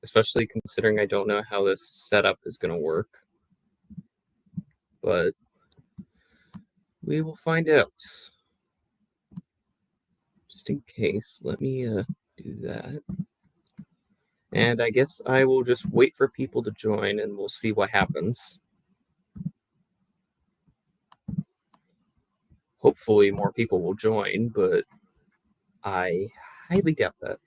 especially considering I don't know how this setup is going to work. But we will find out. Just in case, let me do that. And I guess I will just wait for people to join and we'll see what happens. Hopefully more people will join, but I highly doubt that.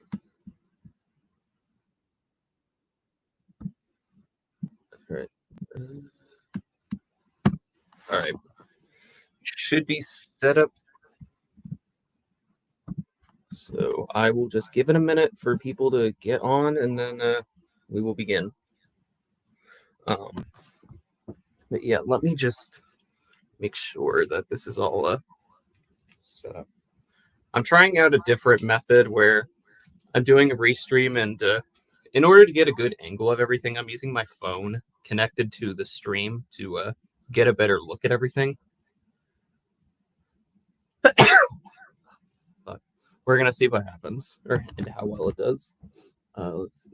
All right. Should be set up. So I will just give it a minute for people to get on, and then we will begin. But yeah, let me just make sure that this is all set up. I'm trying out a different method where I'm doing a restream, and in order to get a good angle of everything, I'm using my phone connected to the stream to get a better look at everything. But we're gonna see what happens and how well it does. Let's see.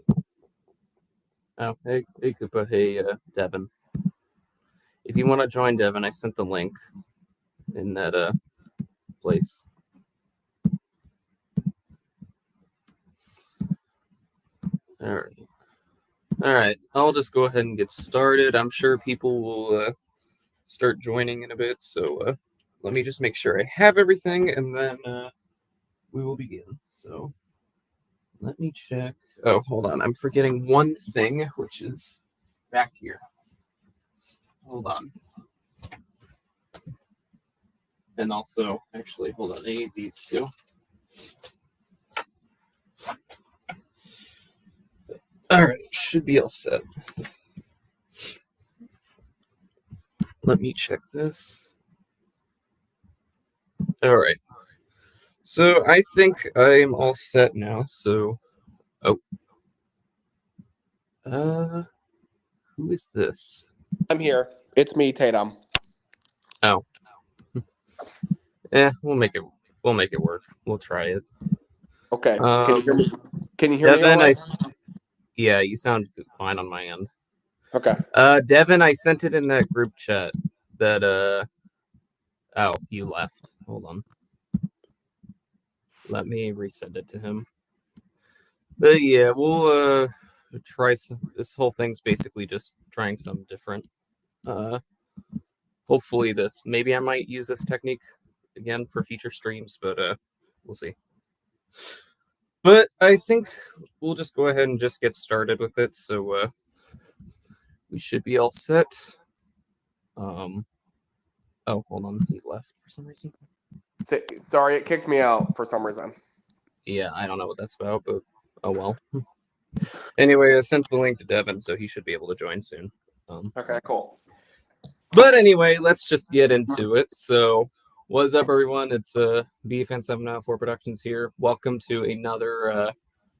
Oh, hey Koopa, hey Devin. If you want to join Devin, I sent the link in that place. All right. I'll just go ahead and get started. I'm sure people will start joining in a bit. So let me just make sure I have everything, and then we will begin. So let me check. Oh, hold on. I'm forgetting one thing, which is back here. Hold on. And also, actually, hold on. I need these two. All right, should be all set. Let me check this. All right. So I think I'm all set now. So, who is this? I'm here. It's me, Tatum. Oh. We'll make it work. We'll try it. Okay. Can you hear me? Can you hear Devin, me? Yeah, you sound fine on my end. Okay. Devin, I sent it in that group chat that oh, you left. Hold on. Let me resend it to him. But yeah, we'll try some. This whole thing's basically just trying some different. Hopefully maybe I might use this technique again for future streams, but we'll see. But I think we'll just go ahead and just get started with it. So we should be all set. Oh, hold on. He left for some reason. Sorry, it kicked me out for some reason. Yeah, I don't know what that's about, but oh well. Anyway, I sent the link to Devin, so he should be able to join soon. Okay, cool. But anyway, let's just get into it. So, what's up, everyone? It's BFan704 Productions here. Welcome to another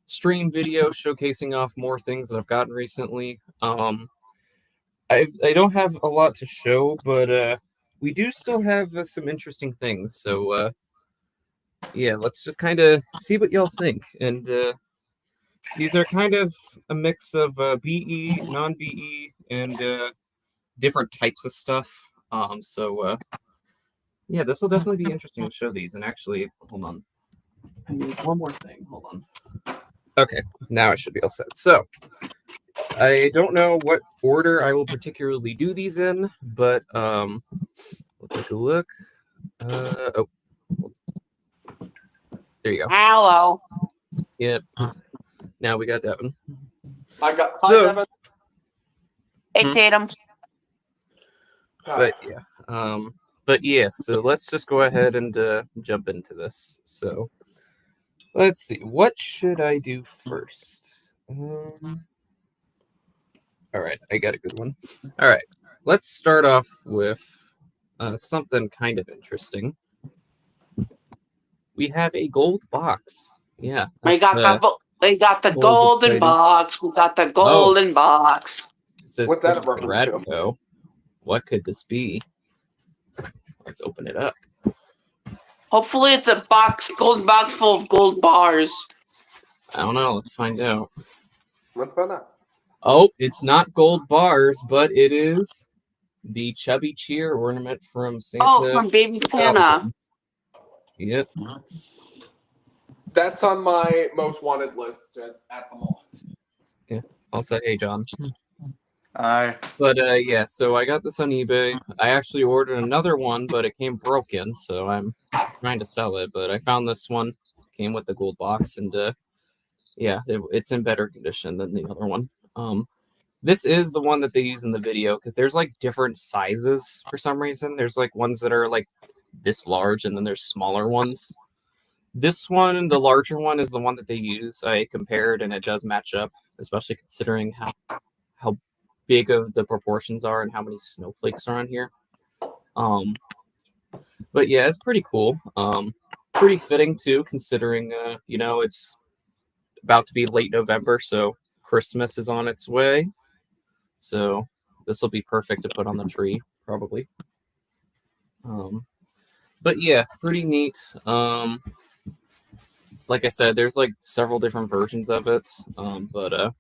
stream video showcasing off more things that I've gotten recently. I don't have a lot to show, but we do still have some interesting things. So, yeah, let's just kind of see what y'all think. And these are kind of a mix of BE, non-BE, and different types of stuff. So yeah, this will definitely be interesting to show these. And actually, hold on. I need one more thing. Hold on. Okay, now I should be all set. So I don't know what order I will particularly do these in, but we'll take a look. Oh, there you go. Hello. Yep. Now we got Devin. Hi, So, Devin. Hey, Tatum. But yeah, so let's just go ahead and jump into this. So let's see, what should I do first? All right, I got a good one. All right, let's start off with something kind of interesting. We have a gold box. Yeah, We got the golden box. We got the golden box. It says What's that a Christopher reference to? Radko. What could this be? Let's open it up. Hopefully it's a golden box full of gold bars. I don't know. Let's find out. Let's find out. Oh, it's not gold bars, but it is the Chubby Cheer ornament from Santa. Oh, from Baby Santa. Yep. That's on my most wanted list at the moment. I'll say, hey, John. Aye. But yeah, so I got this on eBay. I actually ordered another one, but it came broken, so I'm trying to sell it. But I found this one, came with the gold box, and yeah, it's in better condition than the other one. This is the one that they use in the video because there's like different sizes for some reason. There's like ones that are like this large, and then there's smaller ones. This one, the larger one, is the one that they use. I compared, and it does match up, especially considering how big of the proportions are and how many snowflakes are on here. But yeah, it's pretty cool. Pretty fitting too, considering it's about to be late November, so Christmas is on its way. So this will be perfect to put on the tree, probably. But yeah, pretty neat. Like I said, there's like several different versions of it. But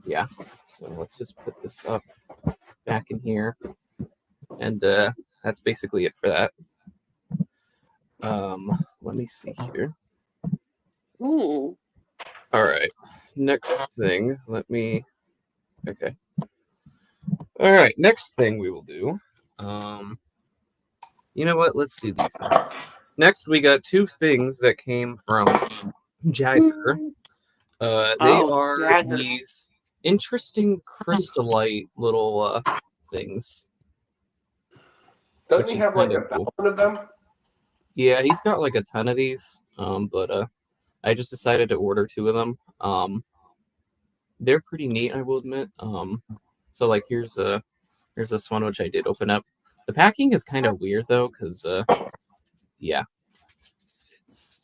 yeah. So let's just put this up back in here. And that's basically it for that. Let me see here. Ooh. All right. Next thing, okay. All right, next thing we will do. You know what? Let's do these things. Next, we got two things that came from Jagger. They are Jagger. these interesting crystallite little things. Doesn't Which he is have like kind a of cool. thousand of them? Yeah, he's got like a ton of these. But I just decided to order two of them. They're pretty neat, I will admit. So like here's this one which I did open up. The packing is kind of weird though, because yeah,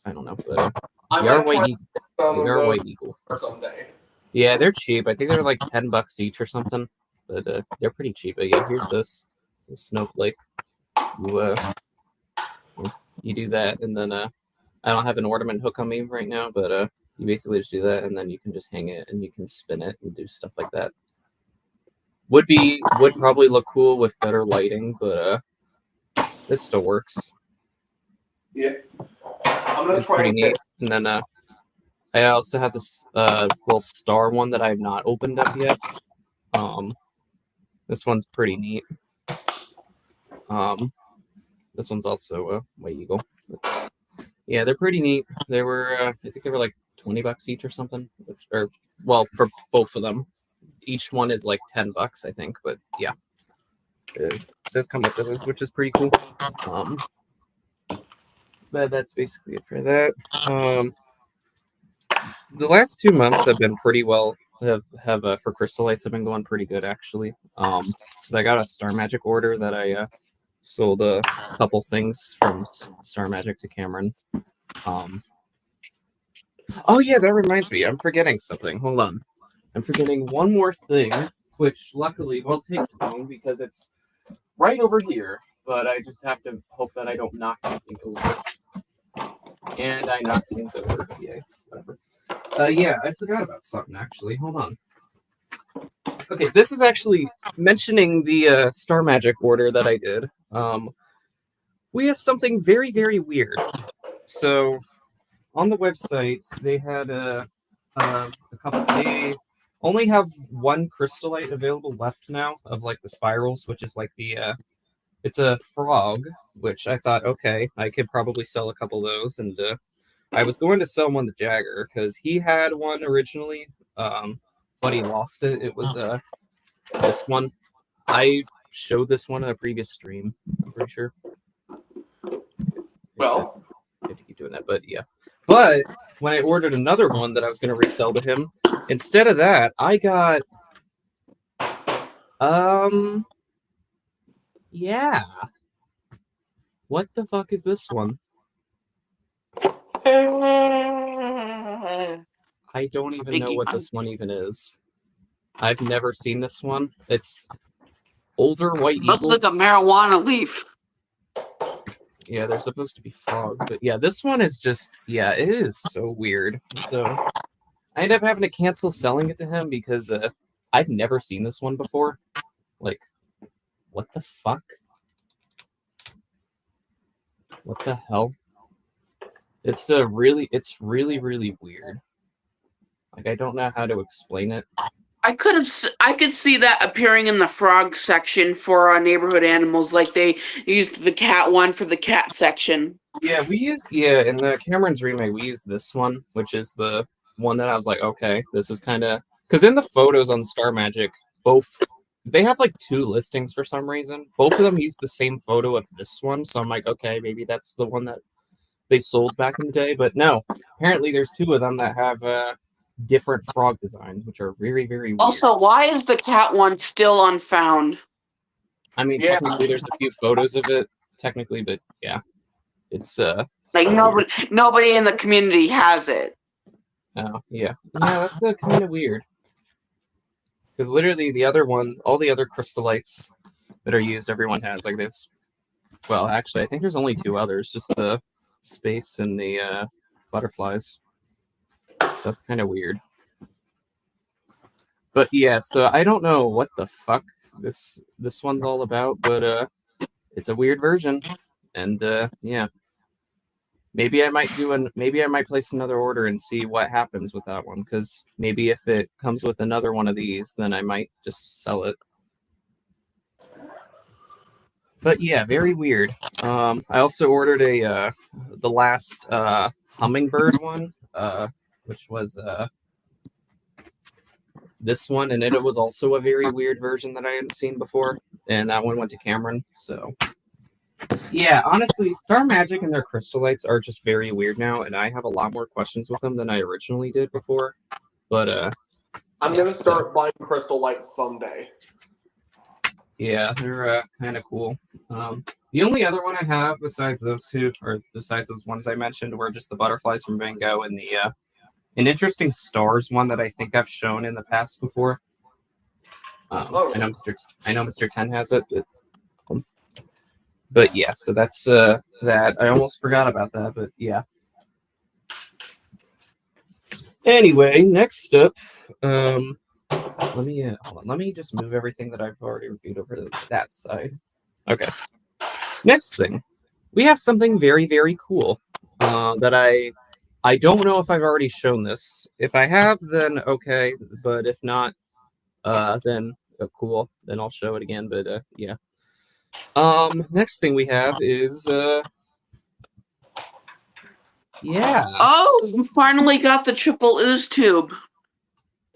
I don't know, but I they are might try white. some They of are those white eagle. for someday. Yeah, they're cheap. I think they're like $10 each or something. But they're pretty cheap. But yeah, here's this snowflake. You do that, and then I don't have an ornament hook on me right now, but you basically just do that, and then you can just hang it, and you can spin it and do stuff like that. Would probably look cool with better lighting, but this still works. Yeah. I'm gonna It's try pretty and neat. And then I also have this little star one that I have not opened up yet. This one's pretty neat. This one's also a white eagle. But, yeah, they're pretty neat. They were I think they were like $20 each or something. Or well, for both of them. Each one is like $10, I think. But yeah, it does come with those, which is pretty cool. But that's basically it for that. The last 2 months have been pretty well. Have for crystallites have been going pretty good actually. I got a Star Magic order that I sold a couple things from Star Magic to Cameron. Oh yeah, that reminds me. I'm forgetting something. Hold on. I'm forgetting one more thing, which luckily will take time because it's right over here. But I just have to hope that I don't knock anything over. And I knocked things over. Yay, whatever. Yeah, I forgot about something actually. Hold on. Okay, this is actually mentioning the Star Magic order that I did. We have something very, very weird. So, on the website, they had a couple. They only have one crystallite available left now of like the spirals, which is like the it's a frog, which I thought, okay, I could probably sell a couple of those, and I was going to sell one to Jagger because he had one originally, but he lost it. It was this one. I showed this one in a previous stream. I'm pretty sure. Well, I have to keep doing that, but yeah. But when I ordered another one that I was going to resell to him, instead of that, I got yeah. What the fuck is this one? I don't even know what this one even is. I've never seen this one. It's older white eagle. Looks like a marijuana leaf. Yeah, they're supposed to be frogs, but yeah, this one is just, yeah, it is so weird. So I ended up having to cancel selling it to him because I've never seen this one before. Like, what the fuck? What the hell? It's really weird. Like, I don't know how to explain it. I could see that appearing in the frog section for neighborhood animals, like they used the cat one for the cat section. Yeah, in the Cameron's remake, we used this one, which is the one that I was like, okay, this is kind of... Because in the photos on Star Magic, they have like 2 listings for some reason. Both of them use the same photo of this one, so I'm like, okay, maybe that's the one that they sold back in the day. But no, apparently there's 2 of them that have different frog designs, which are very weird. Also, why is the cat one still unfound? I mean, Yeah. technically there's a few photos of it, technically, but yeah. It's Like nobody in the community has it. Oh, yeah. Yeah, that's kind of weird. Because literally the other one, all the other crystallites that are used, everyone has like this. Well, actually, I think there's only 2 others, just the space and the butterflies. That's kind of weird. But yeah, so I don't know what the fuck this one's all about, but it's a weird version, and yeah. Maybe I might place another order and see what happens with that one, because maybe if it comes with another one of these, then I might just sell it. But yeah, very weird. I also ordered the last hummingbird one, which was this one, and it was also a very weird version that I hadn't seen before, and that one went to Cameron, so... Yeah, honestly, Star Magic and their crystallites are just very weird now, and I have a lot more questions with them than I originally did before. But I'm gonna start buying crystal lights someday. yeah, they're kind of cool. The only other one I have besides those 2, or besides those ones I mentioned, were just the butterflies from Van Gogh and the an interesting stars one that I think I've shown in the past before. I know Mr. 10 has it. But yeah, so that's that. I almost forgot about that, but yeah. Anyway, next up, let me hold on. Let me just move everything that I've already reviewed over to that side. Okay. Next thing, we have something very cool that I don't know if I've already shown this. If I have, then okay, but if not, then cool. Then I'll show it again. But yeah. Next thing we have is yeah. Oh, you finally got the triple ooze tube.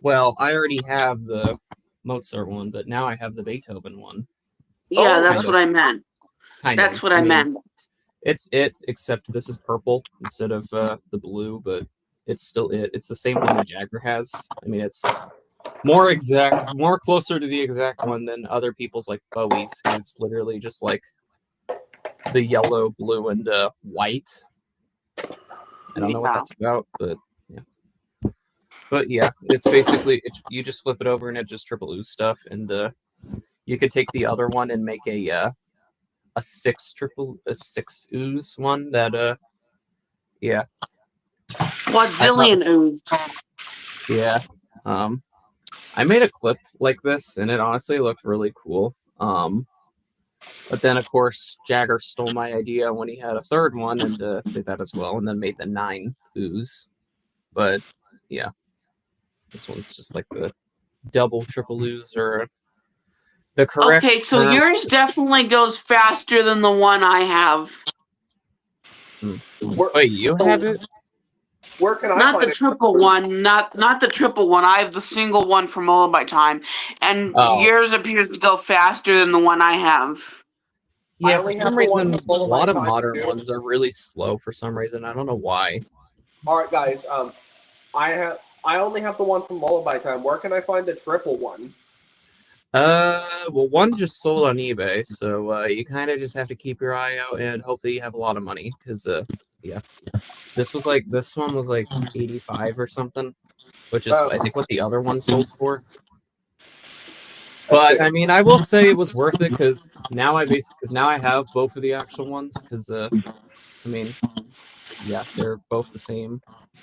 Well, I already have the Mozart one, but now I have the Beethoven one. Yeah, that's what I meant. That's what I meant. It's except this is purple instead of the blue, but it's still it. It's the same one the Jagger has. I mean, it's more closer to the exact one than other people's like Bowie's. It's literally just like the yellow, blue, and white. I don't know what that's about, but yeah. But yeah, it's basically you just flip it over and it just triple ooze stuff, and you could take the other one and make a 6 ooze one that yeah. Quadzillion ooze. Yeah. I made a clip like this, and it honestly looked really cool. But then, of course, Jagger stole my idea when he had a 3rd one and did that as well, and then made the 9 ooze. But, yeah. This one's just like the double, triple ooze, or the correct... Okay, so yours definitely goes faster than the one I have. Wait, you have it? Where can I Not find the triple one, not the triple one. I have the single one from Lullaby Time, and yours appears to go faster than the one I have. Yeah, for some reason, a lot of modern ones are really slow for some reason. I don't know why. All right, guys. I only have the one from Lullaby Time. Where can I find the triple one? Well, one just sold on eBay, so you kind of just have to keep your eye out and hope that you have a lot of money, because yeah, this one was like 85 or something, which is I think what the other one sold for. But I mean, I will say it was worth it because now I have both of the actual ones. Because I mean, yeah, they're both the same.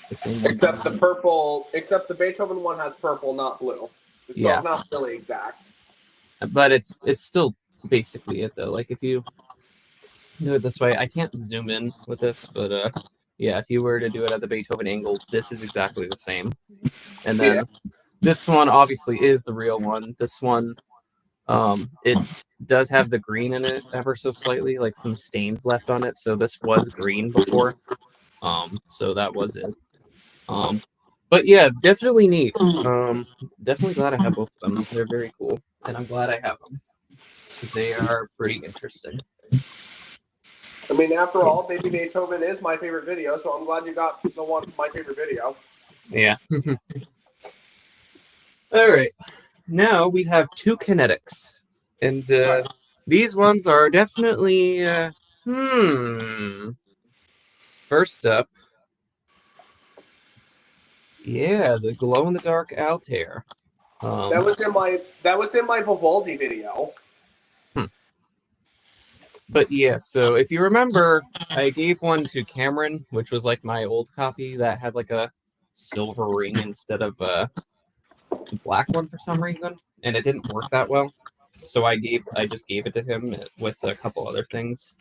The same one. Except the purple, except the Beethoven one has purple, not blue. So Yeah. it's not really exact. But it's still basically it though. Like if you do it this way, I can't zoom in with this, but yeah, if you were to do it at the Beethoven angle, this is exactly the same. And then this one obviously is the real one. This one, it does have the green in it ever so slightly, like some stains left on it. So this was green before. So that was it. But yeah, definitely neat. Definitely glad I have both of them. They're very cool, and I'm glad I have them. They are pretty interesting. I mean, after all, Baby Beethoven is my favorite video, so I'm glad you got the one my favorite video. Yeah. All right. Now we have two kinetics, and these ones are definitely First up, yeah, the glow in the dark Altair. That was in my Vivaldi video. But yeah, so if you remember, I gave one to Cameron, which was like my old copy that had like a silver ring instead of the black one for some reason, and it didn't work that well. So I just gave it to him with a couple other things.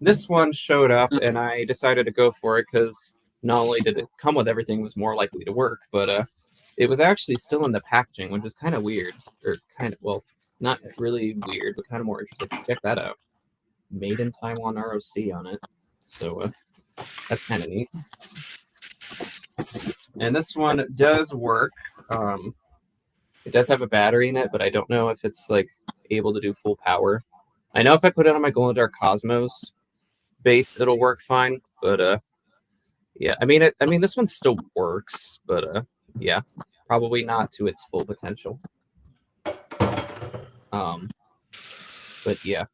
This one showed up, and I decided to go for it because not only did it come with everything, it was more likely to work, but it was actually still in the packaging, which is kind of weird, or kind of, well, not really weird, but kind of more interesting. Check that out. Made in Taiwan ROC on it. So that's kind of neat. And this one does work. It does have a battery in it, but I don't know if it's like able to do full power. I know if I put it on my Glow in the Dark Cosmos base, it'll work fine. But yeah, I mean this one still works, but yeah, probably not to its full potential. But yeah.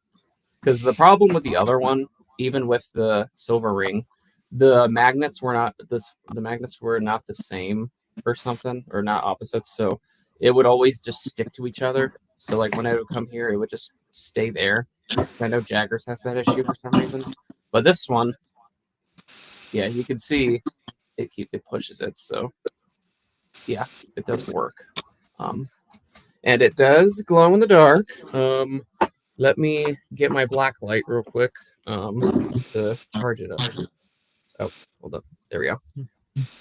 Because the problem with the other one, even with the silver ring, the magnets were not the same or something, or not opposites. So it would always just stick to each other. So like when I would come here, it would just stay there. Because I know Jaggers has that issue for some reason. But this one, yeah, you can see it pushes it. So yeah, it does work. And it does glow in the dark. Let me get my black light real quick to charge it up. Oh, hold up. There we go.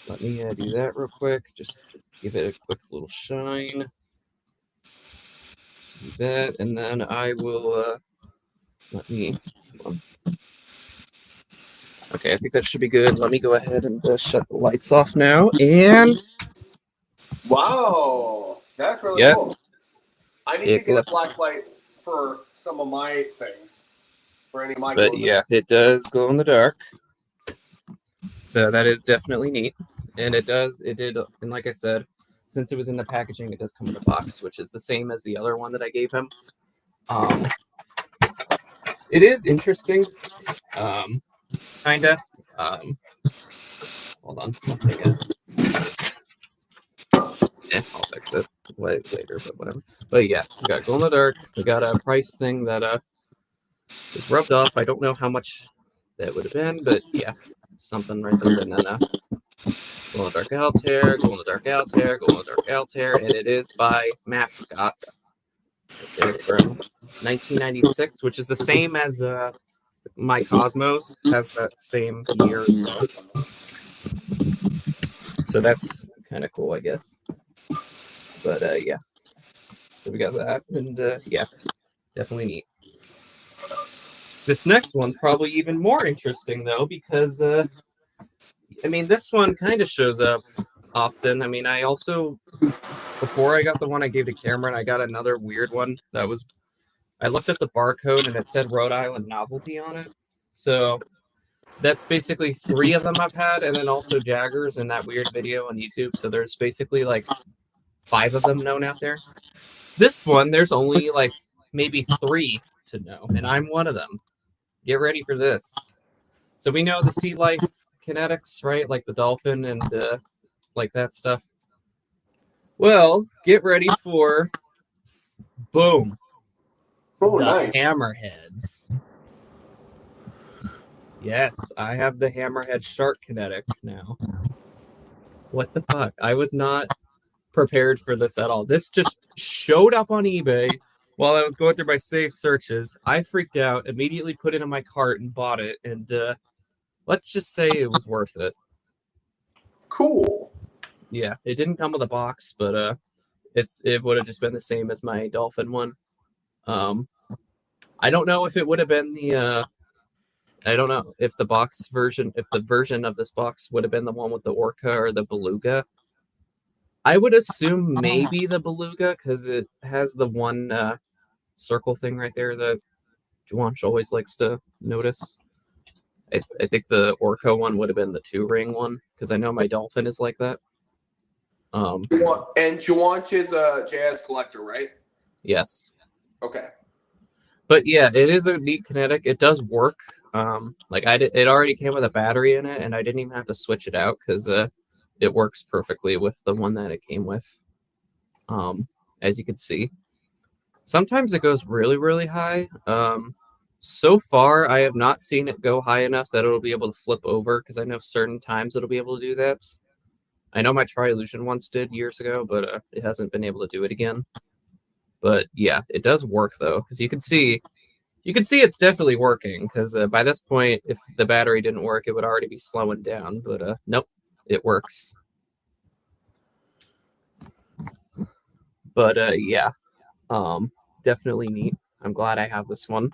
Let me do that real quick. Just give it a quick little shine. See that, and then I will let me. Okay, I think that should be good. Let me go ahead and shut the lights off now. And wow, that's really cool. I need to get a black light for some of my things. For any of my. But yeah, it does glow in the dark. So that is definitely neat, and it did, and like I said, since it was in the packaging, it does come in a box, which is the same as the other one that I gave him. It is interesting, kinda. Hold on, something. Yeah, I'll fix it later, but whatever. But yeah, we got glow in the dark. We got a price thing that is rubbed off. I don't know how much that would have been, but yeah, something right there. And then glow in the dark Altair, glow in the dark Altair, glow in the dark Altair, and it is by Matt Scott. Right, from 1996, which is the same as my Cosmos, has that same year as well. So that's kind of cool, I guess. But yeah, so we got that, and yeah, definitely neat. This next one's probably even more interesting though, because I mean, this one kind of shows up often. I mean, I also, before I got the one I gave to Cameron, I got another weird one that was, I looked at the barcode and it said Rhode Island Novelty on it. So that's basically 3 of them I've had, and then also Jaggers in that weird video on YouTube. So there's basically like 5 of them known out there. This one, there's only like maybe 3 to know, and I'm one of them. Get ready for this. So we know the sea life kinetics, right? Like the dolphin and like that stuff. Well, get ready for boom. Oh, the nice. hammerheads. Yes, I have the Hammerhead Shark Kinetic now. What the fuck? I was not prepared for this at all. This just showed up on eBay while I was going through my safe searches. I freaked out, immediately put it in my cart and bought it, and let's just say it was worth it. Cool. Yeah, it didn't come with a box, but it would have just been the same as my Dolphin one. I don't know if it would have been the I don't know if the version of this box would have been the one with the Orca or the Beluga. I would assume maybe the Beluga because it has the one circle thing right there that Juanch always likes to notice. I think the Orca one would have been the 2-ring one because I know my Dolphin is like that. And Juanch is a jazz collector, right? Yes. Okay. But yeah, it is a neat kinetic. It does work. It already came with a battery in it, and I didn't even have to switch it out because it works perfectly with the one that it came with. As you can see, sometimes it goes really, really high. So far, I have not seen it go high enough that it'll be able to flip over because I know certain times it'll be able to do that. I know my Tri-Illusion once did years ago, but it hasn't been able to do it again. But yeah, it does work though, because you can see it's definitely working. Because by this point, if the battery didn't work, it would already be slowing down. But nope, it works. But yeah, definitely neat. I'm glad I have this one.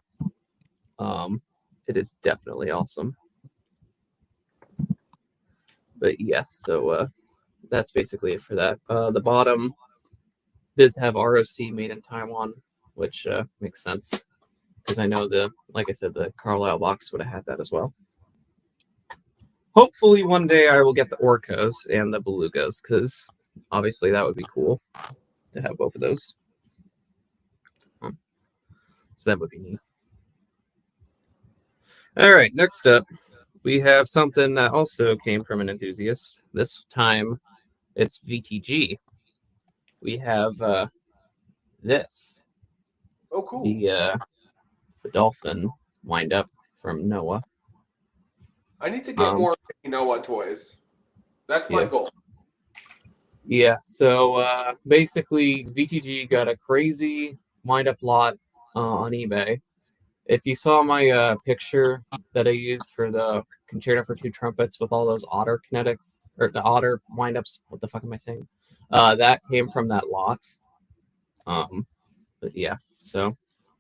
It is definitely awesome. But yeah, so that's basically it for that. The bottom does have ROC made in Taiwan, which makes sense because I know like I said, the Carlisle box would have had that as well. Hopefully one day I will get the Orcas and the Belugas because obviously that would be cool to have both of those. So that would be neat. All right, next up, we have something that also came from an enthusiast. This time, it's VTG. We have this. Oh, cool. The Dolphin wind-up from Noah. I need to get more Noah toys. That's my goal. Yeah, so basically, VTG got a crazy wind-up lot on eBay. If you saw my picture that I used for the Concerto for Two Trumpets with all those Otter kinetics, or the Otter wind-ups, what the fuck am I saying? That came from that lot. But yeah, so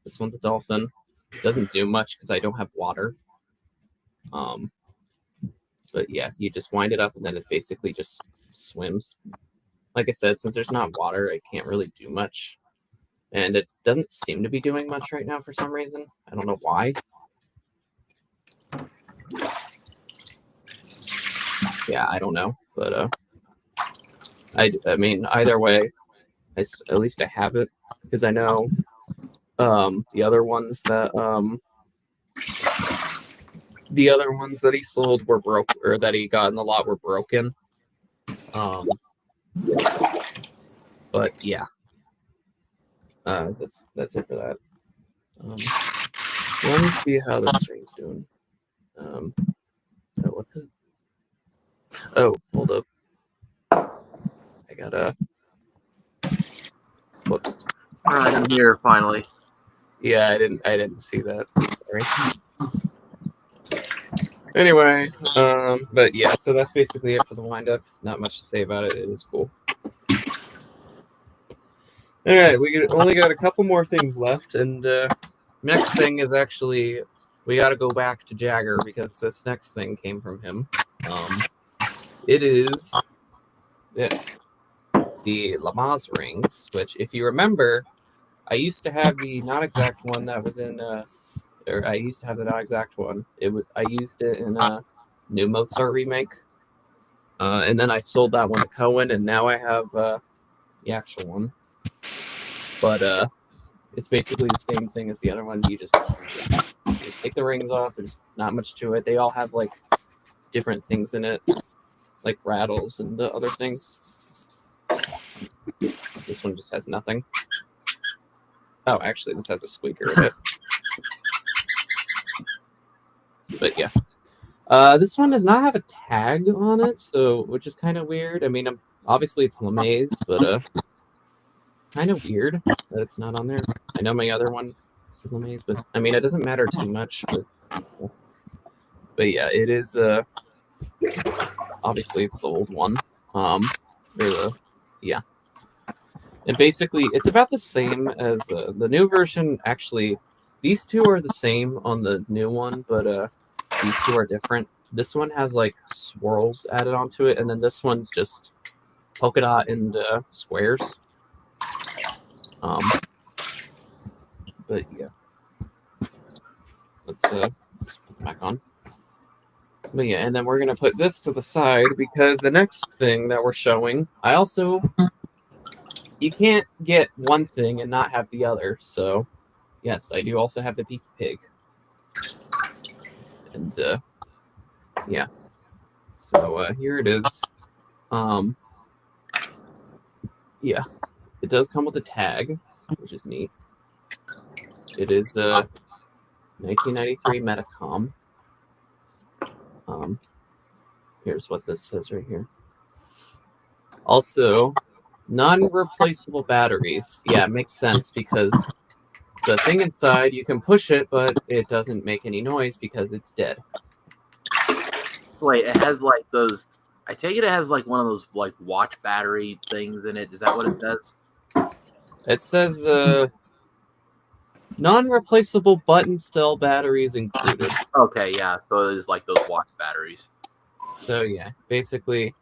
this one's a Dolphin. It doesn't do much because I don't have water. But yeah, you just wind it up and then it basically just swims. Like I said, since there's not water, it can't really do much. And it doesn't seem to be doing much right now for some reason. I don't know why. Yeah, I don't know. But I mean, either way, at least I have it because I know the other ones that he sold were broke, or that he got in the lot were broken. But yeah. That's it for that. Let me see how the stream's doing. Hold up. I gotta. Whoops. All right, I'm here finally. Yeah, I didn't see that. Sorry. Anyway, but yeah, so that's basically it for the windup. Not much to say about it. It is cool. All right, we only got a couple more things left, and next thing is actually we got to go back to Jagger because this next thing came from him. It is this, the Lamaze rings, which, if you remember, I used to have the non-exact one that was in, or I used to have the non-exact one. I used it in a new Mozart remake, and then I sold that one to Cohen, and now I have the actual one. But it's basically the same thing as the other one. You just take the rings off. There's not much to it. They all have like different things in it, like rattles and other things. This one just has nothing. Oh, actually, this has a squeaker in it. But yeah, This one does not have a tag on it, so which is kind of weird. I mean, obviously it's LeMay's, but kind of weird that it's not on there. I know my other one is LeMay's, but I mean it doesn't matter too much. But yeah, it is. Obviously it's the old one. Yeah. And basically, it's about the same as the new version. Actually, these two are the same on the new one, but these two are different. This one has like swirls added onto it, and then this one's just polka dot and squares. But yeah, let's put it back on. But yeah, and then we're gonna put this to the side because the next thing that we're showing, you can't get one thing and not have the other. So, yes, I do also have the Peaky Pig. And, yeah. So, here it is. Yeah. It does come with a tag, which is neat. It is, 1993 Metacom. Here's what this says right here. Also, non-replaceable batteries. Yeah, it makes sense because the thing inside, you can push it, but it doesn't make any noise because it's dead. Wait, it has like those. I take it has like one of those like watch battery things in it. Is that what it says? It says non-replaceable button cell batteries included. Okay, yeah. So it is like those watch batteries. So yeah, basically,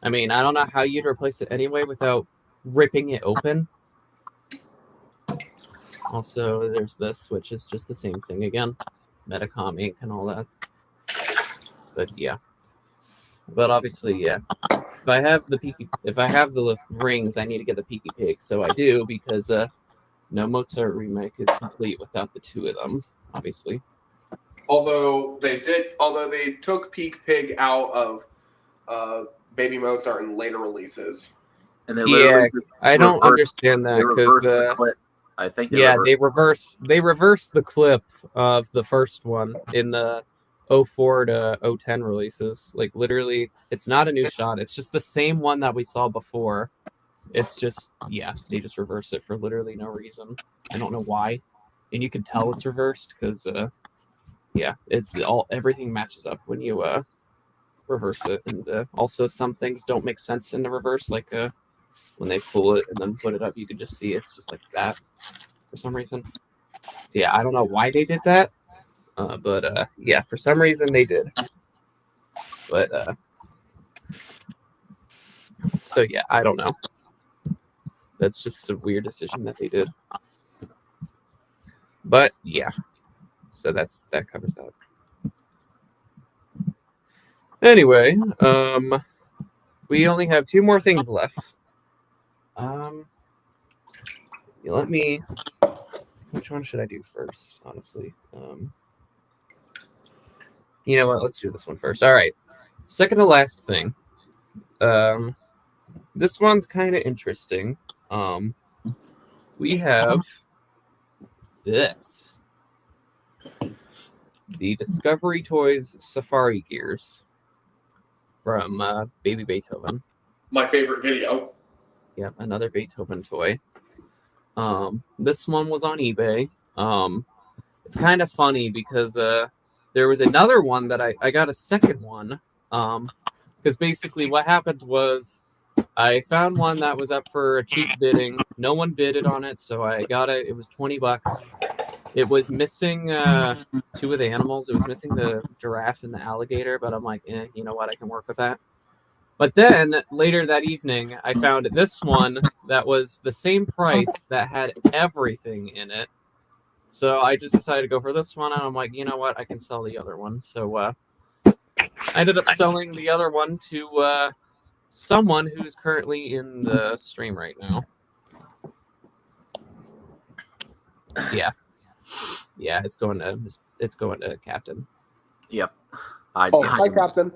I mean, I don't know how you'd replace it anyway without ripping it open. Also, there's this, which is just the same thing again. Metacom ink and all that. But yeah. But obviously, yeah. If I have the rings, I need to get the Peaky Pig. So I do because no Mozart remake is complete without the two of them, obviously. Although they took Peak Pig out of Baby Mozart in later releases. And they I don't understand that because I think they reverse the clip of the first one in the 04 to 010 releases. Like literally, it's not a new shot. It's just the same one that we saw before. It's just they just reverse it for literally no reason. I don't know why, and you can tell it's reversed because everything matches up when you reverse it, and also some things don't make sense in the reverse, like when they pull it and then put it up, you can just see it's just like that for some reason. So yeah, I don't know why they did that, but for some reason they did. But so yeah, I don't know. That's just a weird decision that they did. But yeah, so that covers that. Anyway, we only have two more things left. Which one should I do first, honestly? You know what? Let's do this one first. All right. Second to last thing. This one's kind of interesting. We have this. The Discovery Toys Safari Gears from Baby Beethoven. My favorite video. Yep, another Beethoven toy. This one was on eBay. It's kind of funny because there was another one that I got a second one. Because basically what happened was I found one that was up for a cheap bidding. No one bidded on it, so I got it. It was $20. It was missing two of the animals. It was missing the giraffe and the alligator, but I'm like, you know what? I can work with that. But then later that evening, I found this one that was the same price that had everything in it. So I just decided to go for this one, and I'm like, you know what? I can sell the other one. So I ended up selling the other one to someone who's currently in the stream right now. Yeah, it's going to Captain. Yep. Hi, Captain.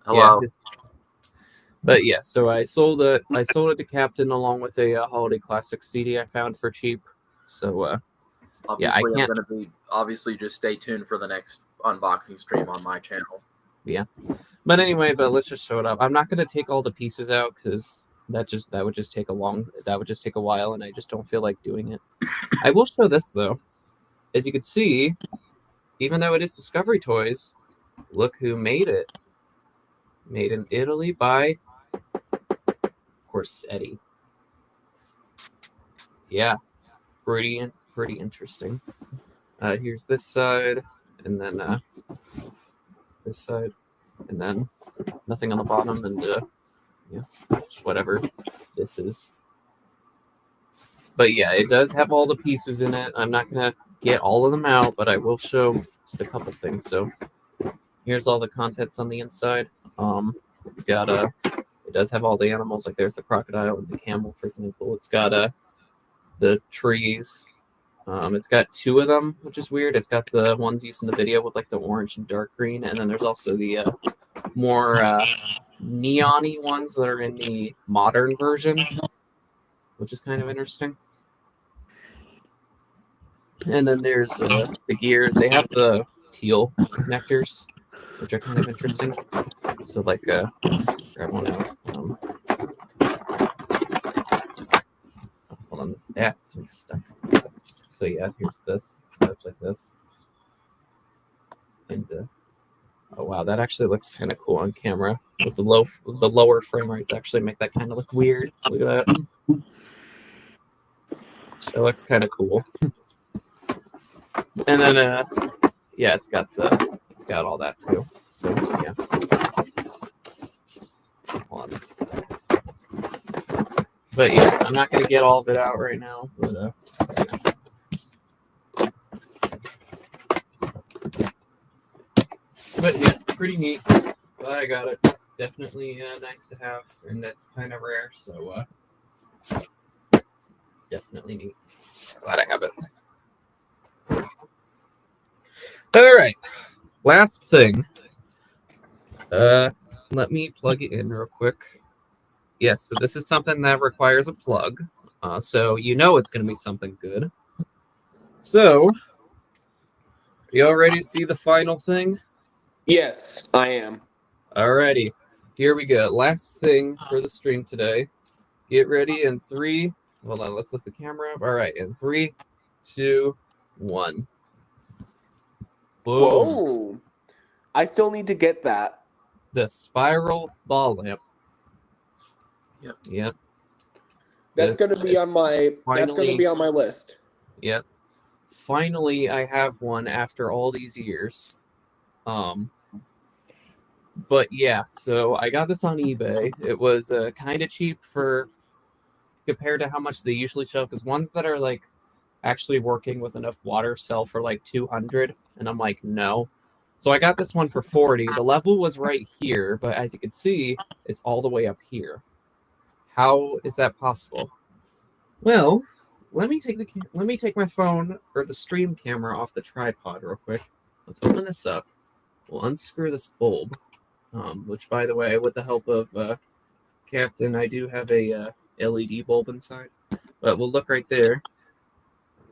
Hello. Yeah, but yeah, so I sold it to Captain along with a Holiday Classic CD I found for cheap. So obviously, I'm going to be just stay tuned for the next unboxing stream on my channel. Yeah. But anyway, let's just show it up. I'm not gonna take all the pieces out because that would just take a while, and I just don't feel like doing it. I will show this though. As you can see, even though it is Discovery Toys, look who made it. Made in Italy by Corsetti. Yeah, pretty interesting. Here's this side, and then this side, and then nothing on the bottom, and yeah, just whatever this is. But yeah, it does have all the pieces in it. I'm not gonna get all of them out, but I will show just a couple things. So here's all the contents on the inside. It's got it does have all the animals. Like there's the crocodile and the camel, for example. It's got the trees. It's got two of them, which is weird. It's got the ones used in the video with like the orange and dark green, and then there's also the more neon-y ones that are in the modern version, which is kind of interesting. And then there's the gears. They have the teal connectors, which are kind of interesting. So like, let's grab one out. Hold on. Yeah, some stuff. So yeah, here's this. So it's like this. And oh wow, that actually looks kind of cool on camera. With the lower frame rates actually make that kind of look weird. Look at that. It looks kind of cool. And then yeah, it's got all that too. So yeah. Hold on. But yeah, I'm not gonna get all of it out right now. But yeah. But yeah, pretty neat. Glad I got it. Definitely nice to have, and that's kind of rare. So definitely neat. Glad I have it. All right, last thing. Let me plug it in real quick. Yes, so this is something that requires a plug. So you know it's going to be something good. So, you all ready to see the final thing? Yes, I am. Alrighty, here we go. Last thing for the stream today. Get ready in 3. Hold on, let's lift the camera up. All right, in 3, 2, 1. Boom. Whoa! I still need to get that. The spiral ball lamp. Yep. That's going to be on my. That's going to be on my list. Yep. Finally, I have one after all these years. But yeah, so I got this on eBay. It was kind of cheap compared to how much they usually sell, because ones that are like actually working with enough water sell for like 200, and I'm like, no. So I got this one for 40. The level was right here, but as you can see, it's all the way up here. How is that possible? Well, let me take my phone or the stream camera off the tripod real quick. Let's open this up. We'll unscrew this bulb, which, by the way, with the help of Captain, I do have a LED bulb inside. But we'll look right there.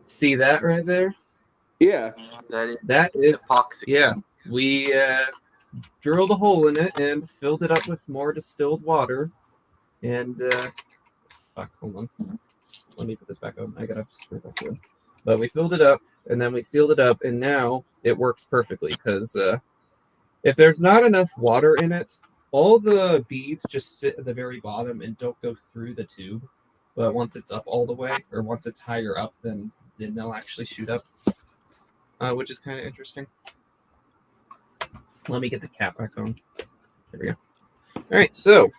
See that right there? Yeah. That is epoxy. Yeah. We drilled a hole in it and filled it up with more distilled water. And fuck, hold on. Let me put this back on. I gotta screw back in. But we filled it up and then we sealed it up, and now it works perfectly because if there's not enough water in it, all the beads just sit at the very bottom and don't go through the tube. But once it's up all the way, or once it's higher up, then they'll actually shoot up, which is kind of interesting. Let me get the cap back on. There we go. All right, so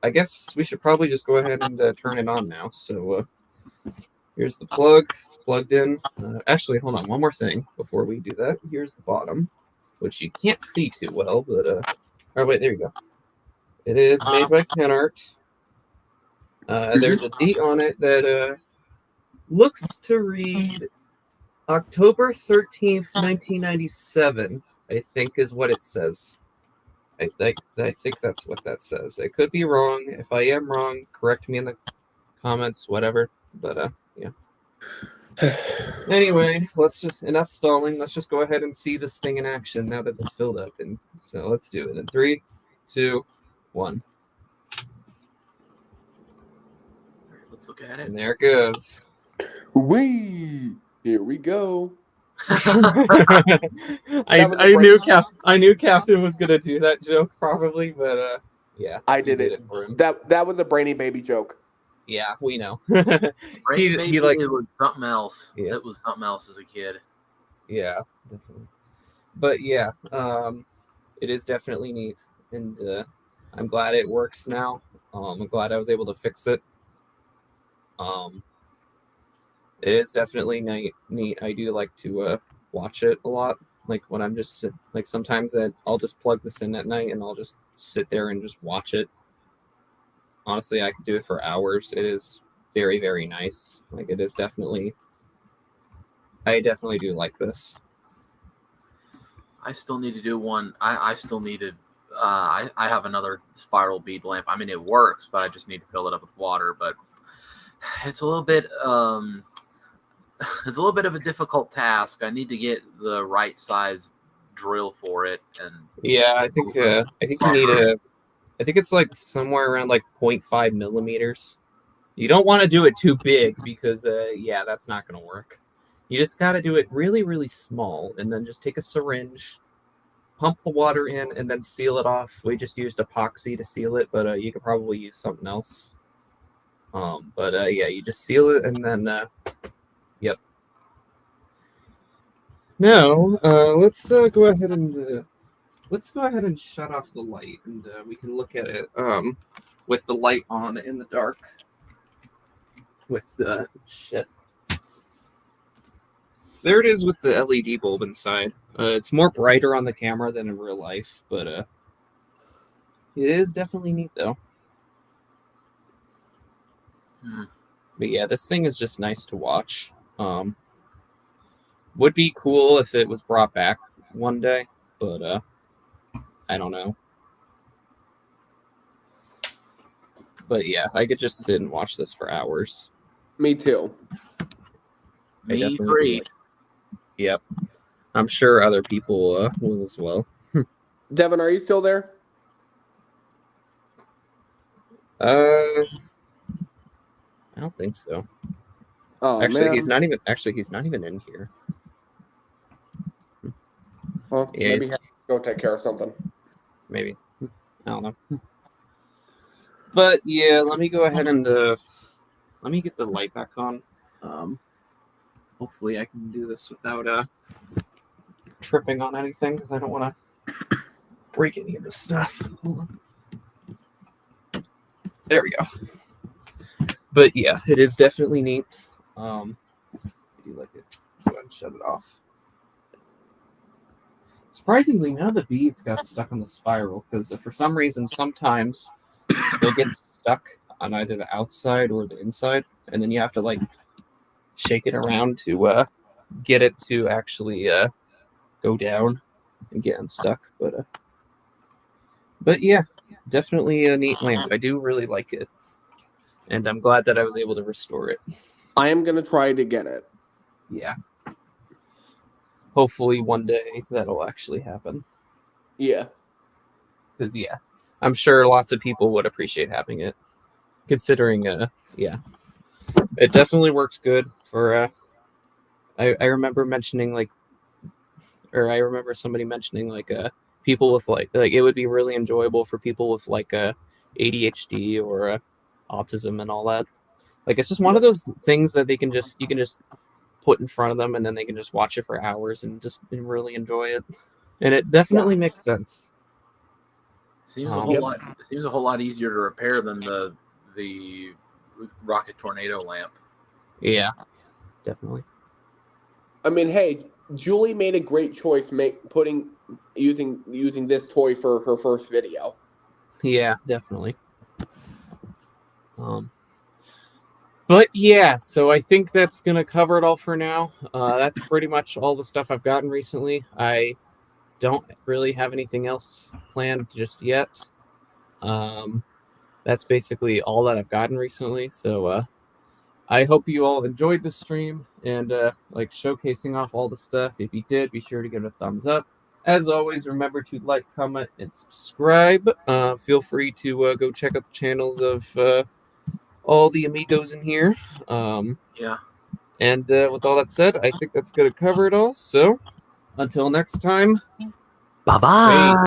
I guess we should probably just go ahead and turn it on now. So here's the plug. It's plugged in. Actually, hold on. One more thing before we do that. Here's the bottom, which you can't see too well, but oh wait, there you go. It is made by Kenart. There's a date on it that looks to read October 13th, 1997, I think is what it says. I think that's what that says. I could be wrong. If I am wrong, correct me in the comments, whatever. But yeah. Anyway, enough stalling. Let's just go ahead and see this thing in action now that it's filled up. And so let's do it in 3, 2, 1. Let's look at it. And there it goes. Wee! Here we go. I knew Captain was gonna do that joke probably, but yeah, I you did it. for him. That was a brainy baby joke. Yeah, we know. Maybe like it was something else. Yeah. It was something else as a kid. Yeah, definitely. But yeah, it is definitely neat, and I'm glad it works now. I'm glad I was able to fix it. It is definitely neat. I do like to watch it a lot. Like when I'm just like sometimes I'll just plug this in at night and I'll just sit there and just watch it. Honestly, I could do it for hours. It is very, very nice. Like it is definitely. I definitely do like this. I still need to do one. I still need to. I have another spiral bead lamp. I mean, it works, but I just need to fill it up with water. But it's a little bit. It's a little bit of a difficult task. I need to get the right size drill for it, and Yeah, I think you need a. I think it's like somewhere around like 0.5 millimeters. You don't want to do it too big because yeah, that's not going to work. You just got to do it really, really small, and then just take a syringe, pump the water in, and then seal it off. We just used epoxy to seal it, but you could probably use something else. Yeah, you just seal it, and then yep. Now let's go ahead and shut off the light, and we can look at it with the light on in the dark. With the shit. So there it is with the LED bulb inside. It's more brighter on the camera than in real life, but it is definitely neat though. But yeah, this thing is just nice to watch. Would be cool if it was brought back one day, but I don't know. But yeah, I could just sit and watch this for hours. Me too. me free. Yep. I'm sure other people will as well. Devin, are you still there? I don't think so. Oh, Actually, man. he's not even in here. Well, Yeah, maybe he has to go take care of something. Maybe. I don't know. But yeah, let me go ahead and let me get the light back on. Hopefully I can do this without tripping on anything because I don't want to break any of this stuff. Hold on. There we go. But yeah, it is definitely neat. I do like it. Let's go ahead and shut it off. Surprisingly, none of the beads got stuck on the spiral because for some reason, sometimes they'll get stuck on either the outside or the inside, and then you have to like shake it around to get it to actually go down and get unstuck. But yeah, definitely a neat lamp. I do really like it, and I'm glad that I was able to restore it. I am going to try to get it. Yeah. Hopefully one day that'll actually happen. Yeah. Because, yeah, I'm sure lots of people would appreciate having it. Considering, yeah. It definitely works good for, I remember mentioning, like, or I remember somebody mentioning, like, people with, like, it would be really enjoyable for people with, like, ADHD or autism and all that. Like, it's just one of those things that you can just put in front of them, and then they can just watch it for hours and just really enjoy it. And it definitely makes sense. Seems a whole lot. It seems a whole lot easier to repair than the rocket tornado lamp. Yeah, definitely. I mean, hey, Julie made a great choice using this toy for her first video. Yeah, definitely. But yeah, so I think that's going to cover it all for now. That's pretty much all the stuff I've gotten recently. I don't really have anything else planned just yet. That's basically all that I've gotten recently. So I hope you all enjoyed the stream and like showcasing off all the stuff. If you did, be sure to give it a thumbs up. As always, remember to like, comment, and subscribe. Feel free to go check out the channels of all the amigos in here. Yeah. And with all that said, I think that's going to cover it all. So until next time. Bye bye.